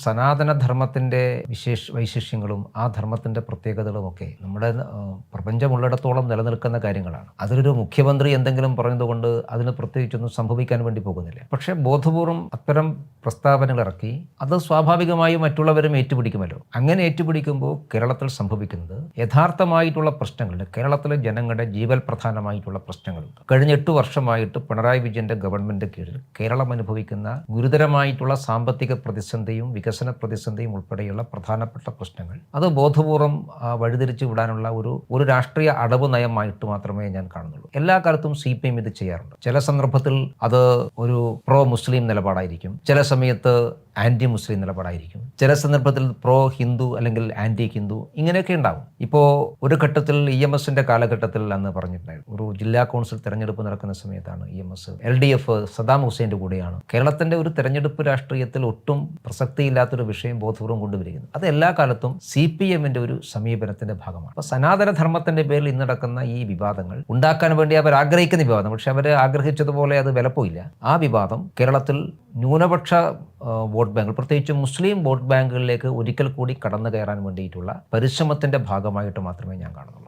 സനാതനധർമ്മത്തിൻ്റെ വൈശിഷ്ട്യങ്ങളും ആ ധർമ്മത്തിൻ്റെ പ്രത്യേകതകളുമൊക്കെ നമ്മുടെ പ്രപഞ്ചമുള്ളിടത്തോളം നിലനിൽക്കുന്ന കാര്യങ്ങളാണ്. അതിലൊരു മുഖ്യമന്ത്രി എന്തെങ്കിലും പറഞ്ഞതുകൊണ്ട് അതിന് പ്രത്യേകിച്ചൊന്നും സംഭവിക്കാൻ വേണ്ടി പോകുന്നില്ല. പക്ഷേ ബോധപൂർവം അത്തരം പ്രസ്താവനകൾ ഇറക്കി അത് സ്വാഭാവികമായും മറ്റുള്ളവരും ഏറ്റുപിടിക്കുമല്ലോ. അങ്ങനെ ഏറ്റുപിടിക്കുമ്പോൾ കേരളത്തിൽ സംഭവിക്കുന്നത് യഥാർത്ഥമായിട്ടുള്ള പ്രശ്നങ്ങളുണ്ട്. കേരളത്തിലെ ജനങ്ങളുടെ ജീവൽ പ്രധാനമായിട്ടുള്ള പ്രശ്നങ്ങളുണ്ട്. കഴിഞ്ഞ 8 വർഷമായിട്ട് പിണറായി വിജയന്റെ ഗവൺമെന്റ് കീഴിൽ കേരളം അനുഭവിക്കുന്ന ഗുരുതരമായിട്ടുള്ള സാമ്പത്തിക പ്രതിസന്ധിയും വികസന പ്രതിസന്ധിയും ഉൾപ്പെടെയുള്ള പ്രധാനപ്പെട്ട പ്രശ്നങ്ങൾ അത് ബോധപൂർവം വഴിതിരിച്ചു വിടാനുള്ള ഒരു രാഷ്ട്രീയ അടവ് നയമായിട്ട് മാത്രമേ ഞാൻ കാണുന്നുള്ളൂ. എല്ലാ കാലത്തും CPM ഇത് ചെയ്യാറുണ്ട്. ചില സന്ദർഭത്തിൽ അത് ഒരു പ്രോ മുസ്ലിം നിലപാടായിരിക്കും, ചില സമയത്ത് ആൻറ്റി മുസ്ലിം നിലപാടായിരിക്കും, ചില സന്ദർഭത്തിൽ പ്രോ ഹിന്ദു അല്ലെങ്കിൽ ആൻറ്റി ഹിന്ദു, ഇങ്ങനെയൊക്കെ ഉണ്ടാവും. ഇപ്പോൾ ഒരു ഘട്ടത്തിൽ EMSന്റെ കാലഘട്ടത്തിൽ അന്ന് പറഞ്ഞിട്ടുണ്ടായിരുന്നു, ഒരു ജില്ലാ കൗൺസിൽ തെരഞ്ഞെടുപ്പ് നടക്കുന്ന സമയത്താണ് EMS LDF സദാം ഹുസൈൻ്റെ കൂടെയാണ്. കേരളത്തിൻ്റെ ഒരു തെരഞ്ഞെടുപ്പ് രാഷ്ട്രീയത്തിൽ ഒട്ടും പ്രസക്തിയില്ലാത്തൊരു വിഷയം ബോധപൂർവ്വം കൊണ്ടുവരികയാണ്. അത് എല്ലാ കാലത്തും CPMന്റെ ഒരു സമീപനത്തിന്റെ ഭാഗമാണ്. അപ്പോൾ സനാതനധർമ്മത്തിന്റെ പേരിൽ ഇന്ന് നടക്കുന്ന ഈ വിവാദങ്ങൾ ഉണ്ടാക്കാൻ വേണ്ടി അവർ ആഗ്രഹിക്കുന്ന വിവാദം, പക്ഷെ അവർ ആഗ്രഹിച്ചതുപോലെ അത് വിലപ്പോയില്ല. ആ വിവാദം കേരളത്തിൽ ന്യൂനപക്ഷ വോട്ട് ബാങ്ക്, പ്രത്യേകിച്ച് മുസ്ലിം വോട്ട് ബാങ്കുകളിലേക്ക് ഒരിക്കൽ കൂടി കടന്നു കയറാൻ വേണ്ടിയിട്ടുള്ള പരിശ്രമത്തിന്റെ ഭാഗമായിട്ട് മാത്രമേ ഞാൻ കാണുന്നുള്ളൂ.